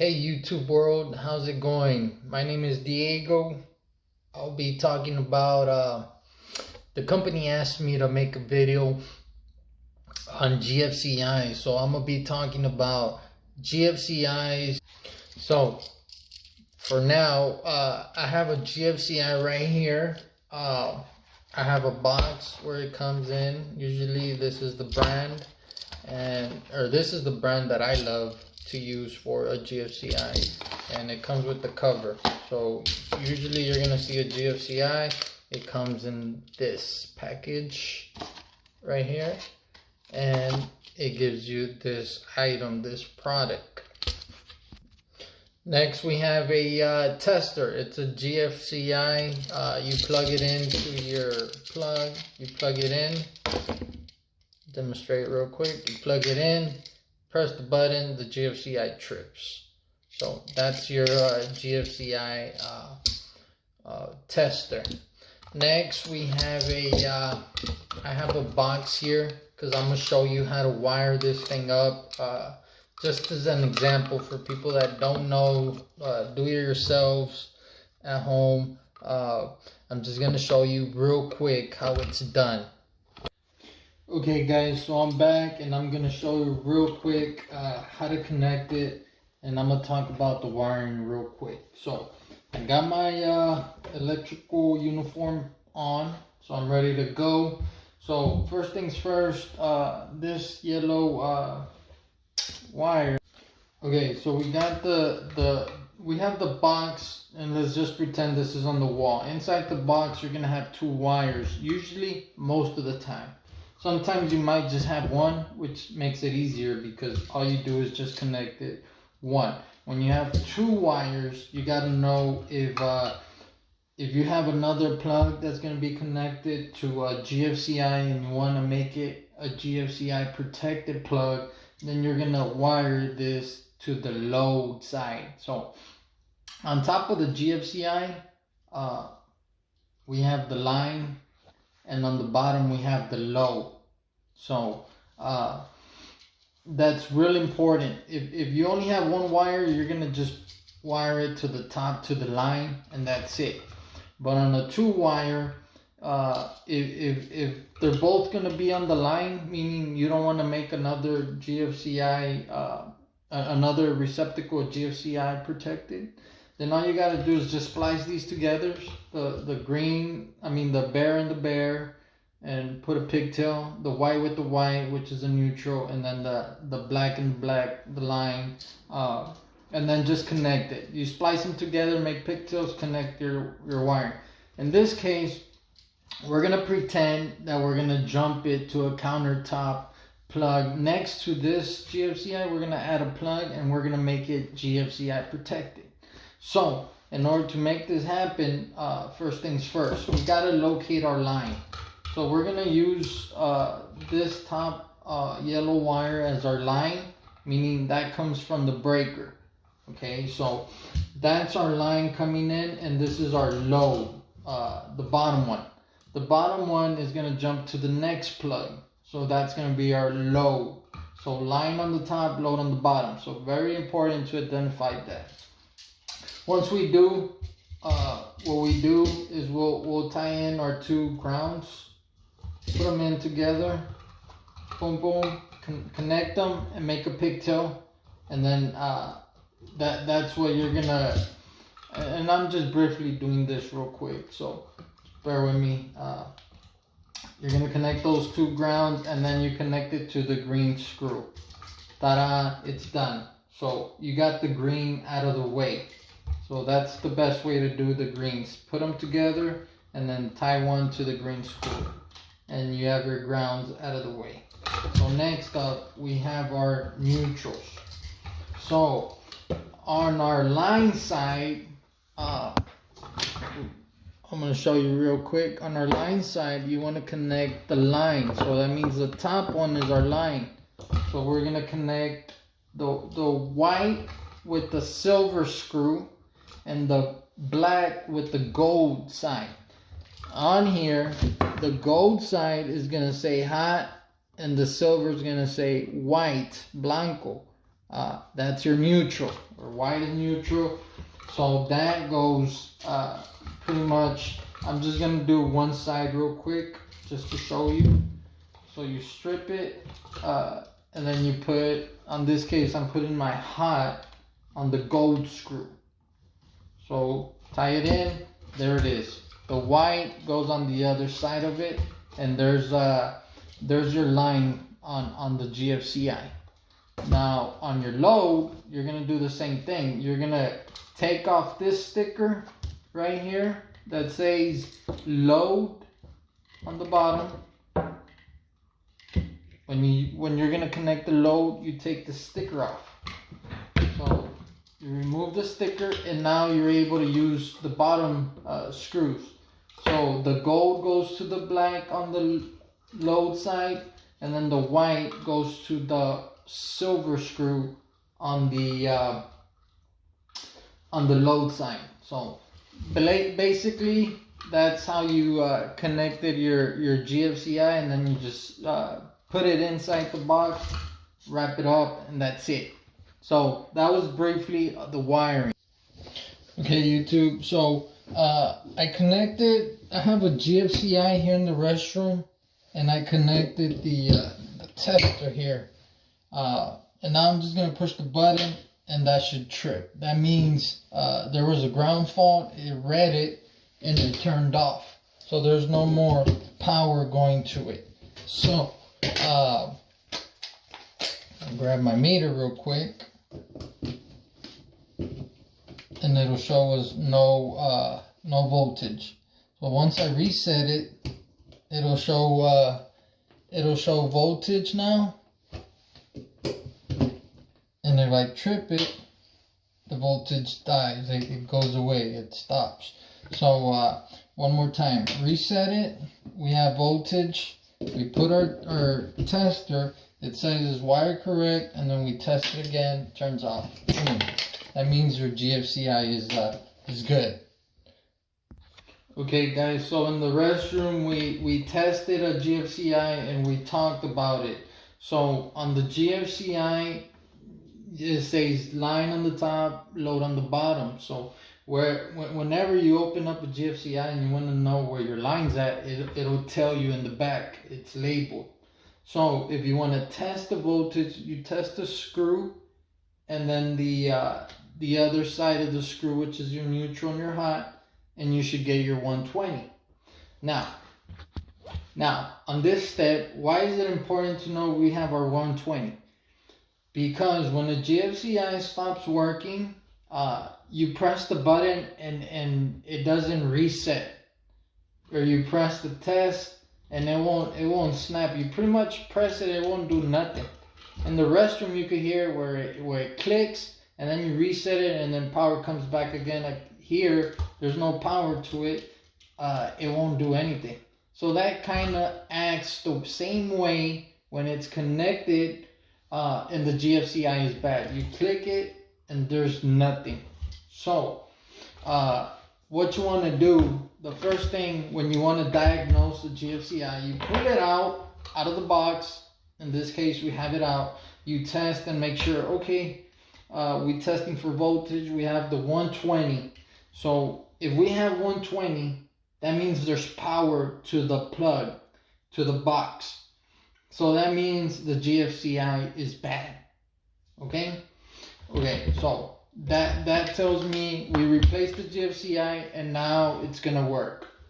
Hey YouTube world, how's it going? My name is Diego. I'll be talking about the company asked me to make a video on GFCI, so I'm gonna be talking about GFCIs. So for now, I have a GFCI right here. I have a box where it comes in. Usually this is the brand, or this is the brand that I love to use for a GFCI, and it comes with the cover. So usually you're gonna see a GFCI, it comes in this package right here, and it gives you this item, this product. Next we have a tester. It's a GFCI. You plug it into your plug, you plug it in, demonstrate real quick, you plug it in, press the button, the GFCI trips. So that's your GFCI tester. Next we have I have a box here because I'm going to show you how to wire this thing up. Just as an example for people that don't know, do it yourselves at home. I'm just going to show you real quick how it's done. Okay guys, so I'm back and I'm going to show you real quick how to connect it, and I'm going to talk about the wiring real quick. So I got my electrical uniform on, so I'm ready to go. So first things first, this yellow wire. Okay, so we got we have the box, and let's just pretend this is on the wall. Inside the box you're gonna have two wires, usually, most of the time. Sometimes you might just have one, which makes it easier because all you do is just connect it one. When you have two wires, you gotta know if you have another plug that's gonna be connected to a GFCI and you wanna make it a GFCI protected plug, then you're gonna wire this to the load side. So on top of the GFCI, we have the line, and on the bottom we have the load. So that's real important. If you only have one wire, you're gonna just wire it to the top, to the line, and that's it. But on a two wire, if they're both going to be on the line, meaning you don't want to make another GFCI, another receptacle GFCI protected, then all you got to do is just splice these together, the green, the bear and the bear, and put a pigtail, the white with the white, which is a neutral, and then the black and black, the line, and then just connect it. You splice them together, make pigtails, connect your wiring. In this case, we're gonna pretend that we're gonna jump it to a countertop plug next to this GFCI. We're gonna add a plug and we're gonna make it GFCI protected. So in order to make this happen, first things first, we gotta locate our line. So we're gonna use this top yellow wire as our line, meaning that comes from the breaker. Okay, so that's our line coming in, and this is our load, the bottom one. The bottom one is going to jump to the next plug, so that's going to be our load. So line on the top, load on the bottom. So very important to identify that. Once we do, what we do is we'll tie in our two grounds, put them in together, boom boom, connect them and make a pigtail, and then that's what you're gonna, and I'm just briefly doing this real quick, so bear with me. You're gonna connect those two grounds, and then you connect it to the green screw. Ta-da, it's done. So you got the green out of the way. So that's the best way to do the greens. Put them together and then tie one to the green screw, and you have your grounds out of the way. So next up we have our neutrals. So on our line side, I'm going to show you real quick. On our line side, you want to connect the line. So that means the top one is our line. So we're going to connect the white with the silver screw and the black with the gold side. On here, the gold side is going to say hot, and the silver is going to say white, blanco. That's your neutral, or white is neutral. So that goes pretty much, I'm just gonna do one side real quick just to show you. So you strip it, and then you put, on this case, I'm putting my hot on the gold screw. So tie it in, there it is. The white goes on the other side of it, and there's your line on the GFCI. Now on your load, you're gonna do the same thing. You're gonna take off this sticker right here that says load on the bottom. When you're gonna connect the load, you take the sticker off. So you remove the sticker, and now you're able to use the bottom screws. So the gold goes to the black on the load side, and then the white goes to the silver screw on the load side. So basically that's how you connected your GFCI, and then you just put it inside the box, wrap it up, and that's it. So that was briefly the wiring. Okay, YouTube, so I have a GFCI here in the restroom, and I connected the tester here. And now I'm just going to push the button, and that should trip. That means there was a ground fault, it read it, and it turned off. So there's no more power going to it. So, I'll grab my meter real quick, and it'll show us no voltage. So once I reset it, it'll show voltage now. And if I trip it, the voltage dies, it goes away, it stops. So one more time, reset it, we have voltage, we put our tester, it says it's wired correct, and then we test it again, turns off. That means your GFCI is good. Okay guys, so in the restroom we tested a GFCI and we talked about it. So on the GFCI, it says line on the top, load on the bottom. So whenever you open up a GFCI and you want to know where your line's at, it'll tell you in the back. It's labeled. So if you want to test the voltage, you test the screw, and then the other side of the screw, which is your neutral and your hot, and you should get your 120. Now on this step, why is it important to know we have our 120? Because when the GFCI stops working, you press the button and it doesn't reset, or you press the test and it won't snap. You pretty much press it, it won't do nothing. In the restroom, you could hear where it clicks, and then you reset it, and then power comes back again. Like here, there's no power to it. It won't do anything. So that kind of acts the same way when it's connected. And the GFCI is bad. You click it and there's nothing. So what you want to do, the first thing when you want to diagnose the GFCI, you pull it out of the box. In this case, we have it out. You test and make sure, okay, we're testing for voltage. We have the 120. So if we have 120, that means there's power to the plug, to the box. So that means the GFCI is bad. Okay, so that tells me we replaced the GFCI and now it's gonna work.